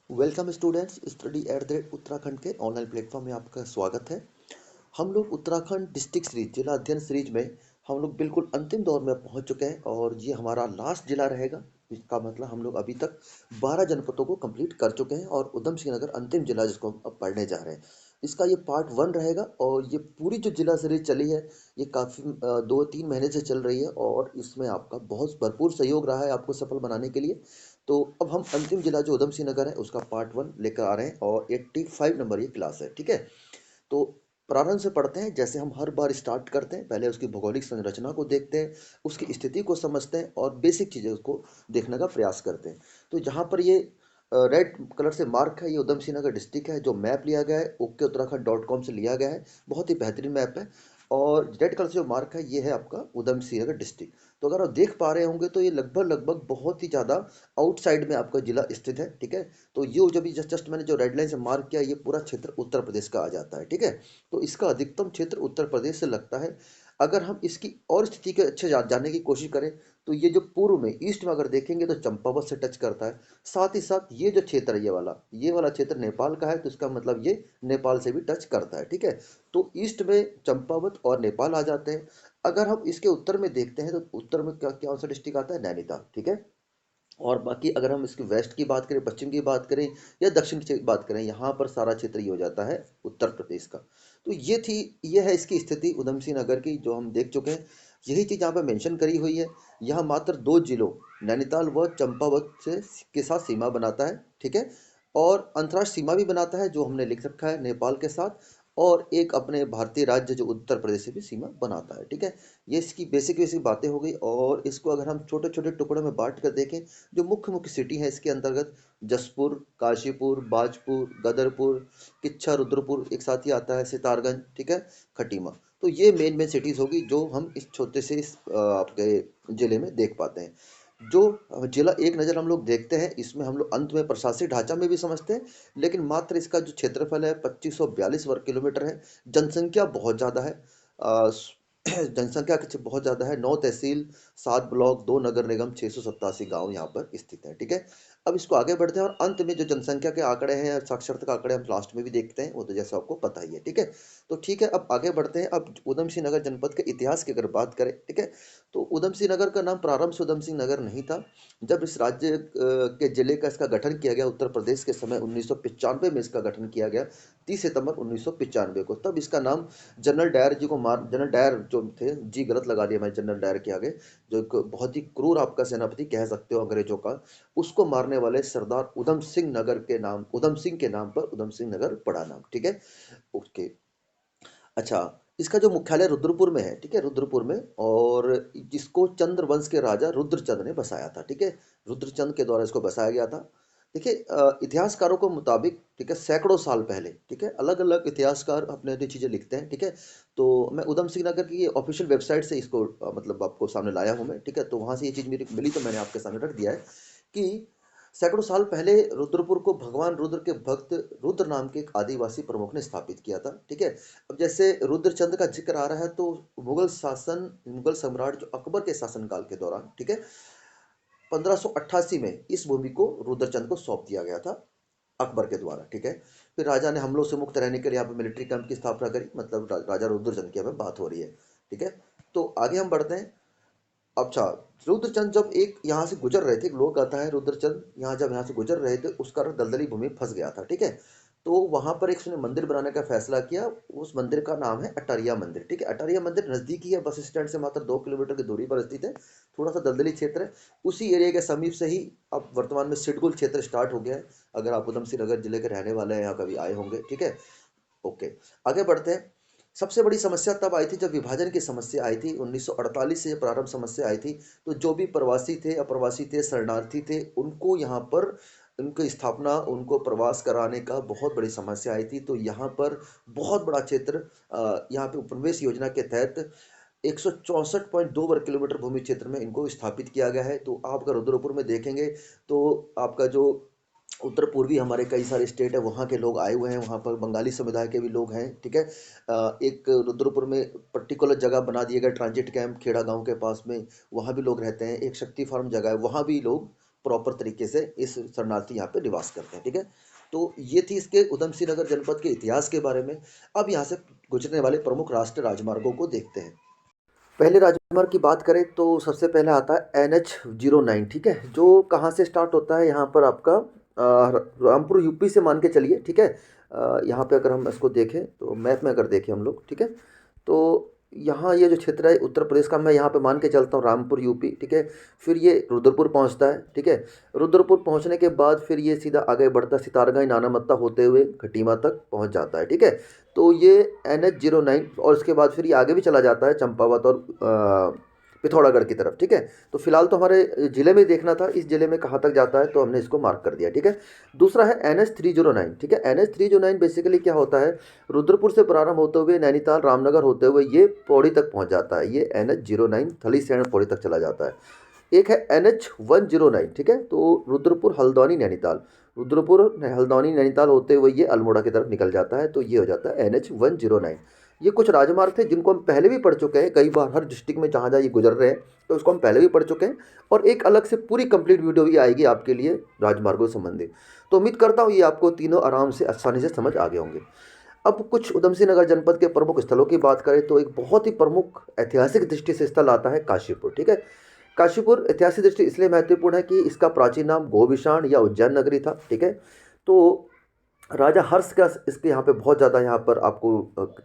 Welcome students, study at the Uttarakhand के online platform में आपका स्वागत है। हम लोग उत्तराखंड डिस्ट्रिक्ट सीरीज जिला अध्ययन सीरीज में हम लोग बिल्कुल अंतिम दौर में पहुंच चुके हैं और ये हमारा लास्ट जिला रहेगा। इसका मतलब हम लोग अभी तक 12 जनपदों को कंप्लीट कर चुके हैं और उधम सिंह नगर अंतिम जिला जिसको हम अब पढ़ने जा रहे हैं। इसका ये पार्ट 1 रहेगा और ये पूरी जो जिला सीरीज चली है ये काफ़ी 2-3 महीने से चल रही है और इसमें आपका बहुत भरपूर सहयोग रहा है आपको सफल बनाने के लिए। तो अब हम अंतिम जिला जो उधम सिंह नगर है उसका पार्ट 1 लेकर आ रहे हैं और 85 नंबर ये क्लास है, ठीक है। तो प्रारंभ से पढ़ते हैं। जैसे हम हर बार स्टार्ट करते हैं, पहले उसकी भौगोलिक संरचना को देखते हैं, उसकी स्थिति को समझते हैं और बेसिक चीज़ें उसको देखने का प्रयास करते हैं। तो जहाँ पर ये रेड कलर से मार्क है, ये उधम सिंह नगर डिस्ट्रिक्ट है। जो मैप लिया गया है ओके उत्तराखंड.com से लिया गया है, बहुत ही बेहतरीन मैप है। और रेड कलर से जो मार्क है ये है आपका उधम सिंह नगर डिस्ट्रिक्ट। तो अगर आप देख पा रहे होंगे तो ये लगभग लगभग बहुत ही ज़्यादा आउटसाइड में आपका जिला स्थित है, ठीक है। तो ये जो भी जस्ट मैंने जो रेड लाइन से मार्क किया, ये पूरा क्षेत्र उत्तर प्रदेश का आ जाता है, ठीक है। तो इसका अधिकतम क्षेत्र उत्तर प्रदेश से लगता है। अगर हम इसकी और स्थिति के अच्छे जानने की कोशिश करें तो ये जो पूर्व में ईस्ट में अगर देखेंगे तो चंपावत से टच करता है। साथ ही साथ ये जो क्षेत्र है ये वाला क्षेत्र नेपाल का है, तो इसका मतलब ये नेपाल से भी टच करता है, ठीक है। तो ईस्ट में चंपावत और नेपाल आ जाते हैं। अगर हम इसके उत्तर में देखते हैं तो उत्तर में क्या कौन सा डिस्ट्रिक्ट आता है, नैनीताल, ठीक है। और बाकी अगर हम इसकी वेस्ट की बात करें, पश्चिम की बात करें या दक्षिण की बात करें, यहाँ पर सारा क्षेत्र ये हो जाता है उत्तर प्रदेश का। तो ये है इसकी स्थिति उधम सिंह नगर की, जो हम देख चुके हैं। यही चीज़ यहाँ पर मेंशन करी हुई है। यहाँ मात्र दो जिलों नैनीताल व चंपावत से के साथ सीमा बनाता है, ठीक है। और अंतर्राष्ट्रीय सीमा भी बनाता है जो हमने लिख रखा है नेपाल के साथ। और एक अपने भारतीय राज्य जो उत्तर प्रदेश से भी सीमा बनाता है, ठीक है। ये इसकी बेसिक बेसिक बातें हो गई। और इसको अगर हम छोटे छोटे टुकड़ों में बांट कर देखें, जो मुख्य मुख्य सिटी है इसके अंतर्गत जसपुर, काशीपुर, बाजपुर, गदरपुर, किच्छा, रुद्रपुर एक साथ ही आता है, सितारगंज, ठीक है, खटीमा। तो ये मेन मेन सिटीज़ होगी जो हम इस छोटे से आपके जिले में देख पाते हैं। जो जिला एक नज़र हम लोग देखते हैं, इसमें हम लोग अंत में प्रशासनिक ढांचा में भी समझते हैं। लेकिन मात्र इसका जो क्षेत्रफल है 2542 वर्ग किलोमीटर है। जनसंख्या बहुत ज़्यादा है। जनसंख्या बहुत ज़्यादा है। 9 तहसील, 7 ब्लॉक, 2 नगर निगम, 687 गांव यहाँ पर स्थित है, ठीक है। अब इसको आगे बढ़ते हैं और अंत में जो जनसंख्या के आंकड़े हैं, साक्षरता के आंकड़े हम लास्ट में भी देखते हैं, वो तो जैसा आपको पता ही है, ठीक है। तो ठीक है, अब आगे बढ़ते हैं। अब उधम सिंह नगर जनपद के इतिहास की अगर बात करें, ठीक है, तो उधम सिंह नगर का नाम प्रारंभ से उधम सिंह नगर नहीं था। जब इस राज्य के जिले का इसका गठन किया गया उत्तर प्रदेश के समय 1995 में इसका गठन किया गया, 30 सितंबर 1995 को, तब इसका नाम जनरल डायर जो थे, जी गलत लगा दिया मैं जनरल डायर के आगे, जो एक बहुत ही क्रूर आपका सेनापति कह सकते हो अंग्रेजों का, उसको मारने वाले सरदार उधम सिंह के नाम पर उधम सिंह नगर पड़ा नाम, ठीक है। ओके। अच्छा, इसका जो मुख्यालय रुद्रपुर में है, ठीक है, रुद्रपुर में। और जिसको चंद्र वंश के राजा रुद्रचंद ने बसाया था, ठीक है। रुद्रचंद के द्वारा इसको बसाया गया था। देखिए, इतिहासकारों के मुताबिक, ठीक है, सैकड़ों साल पहले, ठीक है, अलग अलग इतिहासकार अपने अपनी चीज़ें लिखते हैं, ठीक है। तो मैं उधम सिंह नगर की ऑफिशियल वेबसाइट से इसको मतलब आपको सामने लाया हूँ मैं, ठीक है। तो वहाँ से ये चीज़ मेरी मिली तो मैंने आपके सामने रख दिया है कि सैकड़ों साल पहले रुद्रपुर को भगवान रुद्र के भक्त रुद्र नाम के एक आदिवासी प्रमुख ने स्थापित किया था, ठीक है। अब जैसे रुद्रचंद का जिक्र आ रहा है तो मुगल सम्राट जो अकबर के शासनकाल के दौरान, ठीक है, 1588 में इस भूमि को रुद्रचंद को सौंप दिया गया था अकबर के द्वारा, ठीक है। फिर राजा ने हमलों से मुक्त रहने के लिए यहाँ पे मिलिट्री कैंप की स्थापना करी, मतलब राजा रुद्रचंद की हमें बात हो रही है, ठीक है। तो आगे हम बढ़ते हैं। अच्छा, रुद्रचंद जब एक यहाँ से गुजर रहे थे, एक लोक गाथा है, रुद्रचंद जब यहाँ से गुजर रहे थे उस कारण दलदली भूमि में फंस गया था, ठीक है। तो वहां पर एक उसने मंदिर बनाने का फैसला किया। उस मंदिर का नाम है अटारिया मंदिर, ठीक है। अटारिया मंदिर नजदीक ही है, बस स्टैंड से मात्र 2 किलोमीटर की दूरी पर स्थित है। थोड़ा सा दलदली क्षेत्र है। उसी एरिया के समीप से ही अब वर्तमान में सिडकुल क्षेत्र स्टार्ट हो गया है। अगर आप उधम सिंह नगर जिले के रहने वाले हैं, यहाँ कभी आए होंगे, ठीक है। ओके, आगे बढ़ते हैं। सबसे बड़ी समस्या तब आई थी जब विभाजन की समस्या आई थी, 1948 से प्रारंभ समस्या आई थी। तो जो भी प्रवासी थे, अप्रवासी थे, शरणार्थी थे, उनको यहाँ पर उनकी स्थापना, उनको प्रवास कराने का बहुत बड़ी समस्या आई थी। तो यहाँ पर बहुत बड़ा क्षेत्र, यहाँ पे उपनिवेश योजना के तहत 164.2 वर्ग किलोमीटर भूमि क्षेत्र में इनको स्थापित किया गया है। तो आप अगर रुद्रपुर में देखेंगे तो आपका जो उत्तर पूर्वी हमारे कई सारे स्टेट है, वहाँ के लोग आए हुए हैं। वहाँ पर बंगाली समुदाय के भी लोग हैं, ठीक है। एक रुद्रपुर में पर्टिकुलर जगह बना दिया गया ट्रांजिट कैंप, खेड़ा गांव के पास में, वहाँ भी लोग रहते हैं। एक शक्ति फार्म जगह है, वहाँ भी लोग प्रॉपर तरीके से इस शरणार्थी यहाँ पे निवास करते हैं। ठीक है, तो ये थी इसके उधम सिंह नगर जनपद के इतिहास के बारे में। अब यहाँ से गुजरने वाले प्रमुख राष्ट्रीय राजमार्गों को देखते हैं। पहले राजमार्ग की बात करें तो सबसे पहले आता है NH09। ठीक है, जो कहाँ से स्टार्ट होता है यहाँ पर आपका रामपुर यूपी से मान के चलिए। ठीक है, यहाँ पे अगर हम इसको देखें तो मैप में अगर देखें हम लोग, ठीक है, तो यहाँ ये जो क्षेत्र है उत्तर प्रदेश का, मैं यहाँ पे मान के चलता हूँ रामपुर यूपी। ठीक है, फिर ये रुद्रपुर पहुँचता है। ठीक है, रुद्रपुर पहुँचने के बाद फिर ये सीधा आगे बढ़ता सितारगंज नानामत्ता होते हुए खटीमा तक पहुँच जाता है। ठीक है, तो ये NH09 और उसके बाद फिर ये आगे भी चला जाता है चंपावत और पिथौरागढ़ की तरफ। ठीक है, तो फिलहाल तो हमारे ज़िले में देखना था इस ज़िले में कहाँ तक जाता है, तो हमने इसको मार्क कर दिया। ठीक है, दूसरा है NH309। ठीक है, NH309 बेसिकली क्या होता है, रुद्रपुर से प्रारंभ होते हुए नैनीताल रामनगर होते हुए ये पौड़ी तक पहुँच जाता है। ये NH09 थलीसैंण पौड़ी तक चला जाता है। एक है NH109। ठीक है, तो रुद्रपुर हल्द्वानी नैनीताल, रुद्रपुर हल्द्वानी नैनीताल होते हुए ये अल्मोड़ा की तरफ निकल जाता है, तो ये हो जाता है NH109। ये कुछ राजमार्ग थे जिनको हम पहले भी पढ़ चुके हैं कई बार, हर डिस्ट्रिक्ट में जहाँ जहाँ ये गुजर रहे हैं तो उसको हम पहले भी पढ़ चुके हैं, और एक अलग से पूरी कंप्लीट वीडियो भी आएगी आपके लिए राजमार्गों से संबंधित। तो उम्मीद करता हूँ ये आपको तीनों आराम से आसानी से समझ आ गए होंगे। अब कुछ उधम सिंह नगर जनपद के प्रमुख स्थलों की बात करें तो एक बहुत ही प्रमुख ऐतिहासिक दृष्टि से स्थल आता है काशीपुर। ठीक है, काशीपुर ऐतिहासिक दृष्टि इसलिए महत्वपूर्ण है कि इसका प्राचीन नाम गोविशाण या उज्जैन नगरी था। ठीक है, तो राजा हर्ष का इसके यहाँ पे बहुत ज़्यादा यहाँ पर आपको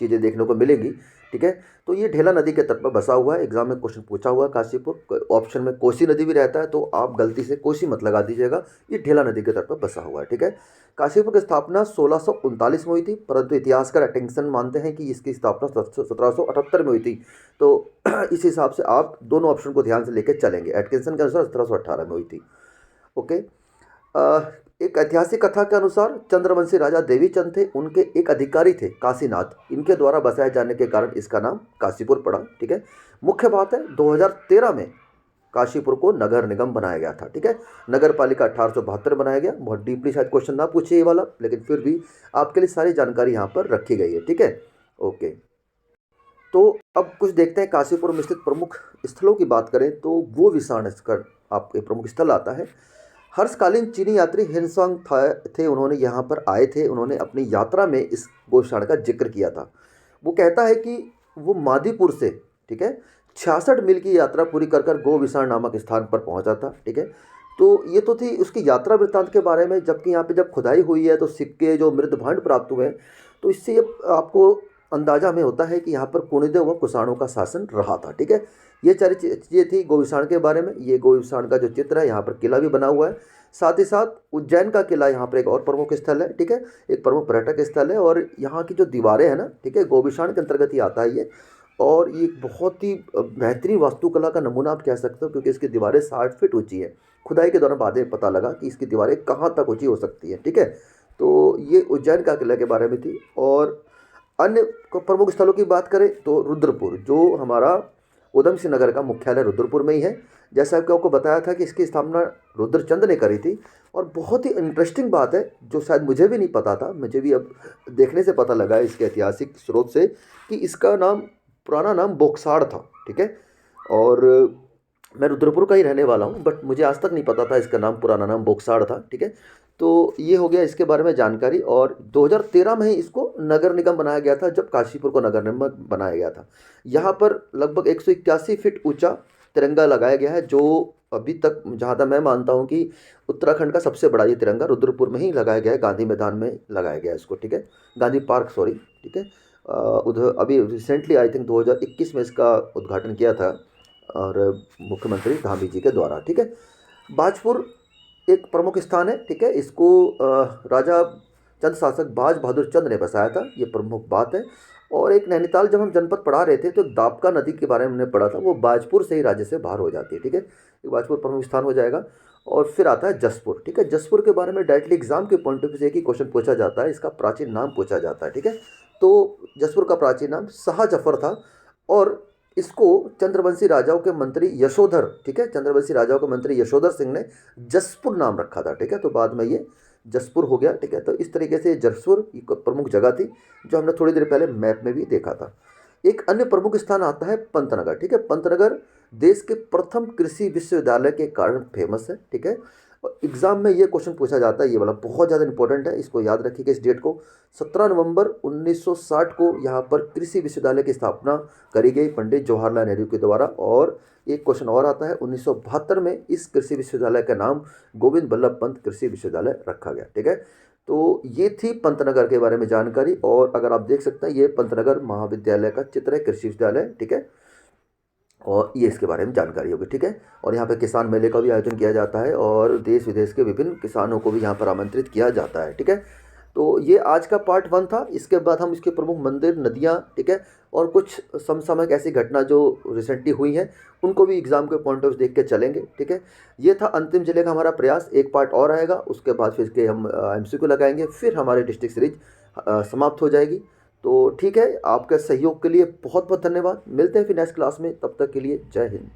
चीज़ें देखने को मिलेंगी। ठीक है, तो ये ढेला नदी के तट पर बसा हुआ है। एग्जाम में क्वेश्चन पूछा हुआ है काशीपुर, ऑप्शन में कोसी नदी भी रहता है, तो आप गलती से कोसी मत लगा दीजिएगा, ये ढेला नदी के तट पर बसा हुआ है। ठीक है, काशीपुर की स्थापना 1639 में हुई थी, परंतु इतिहासकार एटेंसन मानते हैं कि इसकी स्थापना 1778 में हुई थी। तो इस हिसाब से आप दोनों ऑप्शन को ध्यान से लेकर चलेंगे। एटकिंसन के अनुसार 1718 में हुई थी। ओके, एक ऐतिहासिक कथा के अनुसार चंद्रवंशी राजा देवीचंद थे, उनके एक अधिकारी थे काशीनाथ, इनके द्वारा बसाए जाने के कारण इसका नाम काशीपुर पड़ा। ठीक है, मुख्य बात है 2013 में काशीपुर को नगर निगम बनाया गया था। ठीक है, नगर पालिका 1872 बनाया गया। बहुत डीपली शायद क्वेश्चन ना पूछे ये वाला, लेकिन फिर भी आपके लिए सारी जानकारी यहाँ पर रखी गई है। ठीक है, ओके, तो अब कुछ देखते हैं काशीपुर में स्थित प्रमुख स्थलों की बात करें तो वो विशाण कर आपके प्रमुख स्थल आता है। हर्षकालीन चीनी यात्री हिनसोंग थे, उन्होंने यहाँ पर आए थे, उन्होंने अपनी यात्रा में इस गोशाण का जिक्र किया था। वो कहता है कि वो मादीपुर से, ठीक है, 66 मील की यात्रा पूरी कर कर गोविशाण नामक स्थान पर पहुँचा था। ठीक है, तो ये तो थी उसकी यात्रा वृत्तांत के बारे में। जबकि यहाँ पे जब खुदाई हुई है तो सिक्के जो मृद भांड प्राप्त हुए हैं, तो इससे ये आपको अंदाजा हमें होता है कि यहाँ पर कुणिदेव व कुषाणों का शासन रहा था। ठीक है, ये सारी चीज़ें थी गोविशाण के बारे में। ये गोविशाण का जो चित्र है, यहाँ पर किला भी बना हुआ है। साथ ही साथ उज्जैन का किला यहाँ पर एक और प्रमुख स्थल है। ठीक है, एक प्रमुख पर्यटक स्थल है, और यहाँ की जो दीवारें हैं ना, ठीक है, गोविशाण के अंतर्गत ही आता है ये। और ये बहुत ही बेहतरीन वास्तुकला का नमूना आप कह सकते हो, क्योंकि इसकी दीवारें 60 फीट ऊंची है। खुदाई के दौरान बाद में पता लगा कि इसकी दीवारें कहाँ तक ऊंची हो सकती है। ठीक है, तो ये उज्जैन का किला के बारे में थी। और अन्य प्रमुख स्थलों की बात करें तो रुद्रपुर, जो हमारा उधम सिंह नगर का मुख्यालय रुद्रपुर में ही है। जैसा कि आपको बताया था कि इसकी स्थापना रुद्रचंद ने करी थी। और बहुत ही इंटरेस्टिंग बात है जो शायद मुझे भी नहीं पता था, मुझे भी अब देखने से पता लगा है इसके ऐतिहासिक स्रोत से, कि इसका नाम पुराना नाम बोक्साड़ था। ठीक है, और मैं रुद्रपुर का ही रहने वाला हूँ, बट मुझे आज तक नहीं पता था इसका नाम पुराना नाम बोक्साड़ था। ठीक है, तो ये हो गया इसके बारे में जानकारी। और 2013 में ही इसको नगर निगम बनाया गया था, जब काशीपुर को नगर निगम बनाया गया था। यहाँ पर लगभग 181 फीट ऊंचा तिरंगा लगाया गया है, जो अभी तक जहाँ तक मैं मानता हूँ कि उत्तराखंड का सबसे बड़ा ये तिरंगा रुद्रपुर में ही लगाया गया है, गांधी मैदान में लगाया गया है इसको। ठीक है, गांधी पार्क, सॉरी। ठीक है, उधर अभी रिसेंटली आई थिंक 2021 में इसका उद्घाटन किया था, और मुख्यमंत्री धामी जी के द्वारा। ठीक है, बाजपुर एक प्रमुख स्थान है। ठीक है, इसको राजा चंद शासक बाज बहादुर चंद ने बसाया था, ये प्रमुख बात है। और एक नैनीताल जब हम जनपद पढ़ा रहे थे तो एक दापका नदी के बारे में हमने पढ़ा था, वो बाजपुर से ही राज्य से बाहर हो जाती है। ठीक है, ये बाजपुर प्रमुख स्थान हो जाएगा। और फिर आता है जसपुर। ठीक है, जसपुर के बारे में डायरेक्टली एग्जाम के पॉइंट ऑफ व्यू से एक ही क्वेश्चन पूछा जाता है, इसका प्राचीन नाम पूछा जाता है। ठीक है, तो जसपुर का प्राचीन नाम शाहजफर था, और इसको चंद्रवंशी राजाओं के मंत्री यशोधर, ठीक है, चंद्रवंशी राजाओं के मंत्री यशोधर सिंह ने जसपुर नाम रखा था। ठीक है, तो बाद में ये जसपुर हो गया। ठीक है, तो इस तरीके से जसपुर एक प्रमुख जगह थी, जो हमने थोड़ी देर पहले मैप में भी देखा था। एक अन्य प्रमुख स्थान आता है पंतनगर। ठीक है, पंतनगर देश के प्रथम कृषि विश्वविद्यालय के कारण फेमस है। ठीक है, और एग्जाम में ये क्वेश्चन पूछा जाता है, ये वाला बहुत ज़्यादा इंपॉर्टेंट है, इसको याद रखिएगा इस डेट को। 17 नवंबर 1960 को यहाँ पर कृषि विश्वविद्यालय की स्थापना करी गई पंडित जवाहरलाल नेहरू के द्वारा। और एक क्वेश्चन और आता है, 1972 में इस कृषि विश्वविद्यालय का नाम गोविंद बल्लभ पंत कृषि विश्वविद्यालय रखा गया। ठीक है, तो ये थी पंतनगर के बारे में जानकारी। और अगर आप देख सकते हैं, ये पंतनगर महाविद्यालय का चित्र है, कृषि विश्वविद्यालय। ठीक है, और ये इसके बारे में जानकारी होगी। ठीक है, और यहाँ पे किसान मेले का भी आयोजन किया जाता है और देश विदेश के विभिन्न किसानों को भी यहाँ पर आमंत्रित किया जाता है। ठीक है, तो ये आज का पार्ट 1 था। इसके बाद हम इसके प्रमुख मंदिर, नदियाँ, ठीक है, और कुछ समसामयिक ऐसी घटना जो रिसेंटली हुई हैं उनको भी एग्जाम के पॉइंट ऑफ व्यू देख के चलेंगे। ठीक है, ये था अंतिम जिले का हमारा प्रयास। एक पार्ट और आएगा, उसके बाद फिर इसके हम MCQ लगाएंगे, फिर हमारी डिस्ट्रिक्ट सीरीज समाप्त हो जाएगी। तो ठीक है, आपके सहयोग के लिए बहुत बहुत धन्यवाद। मिलते हैं फिर नेक्स्ट क्लास में, तब तक के लिए जय हिंद।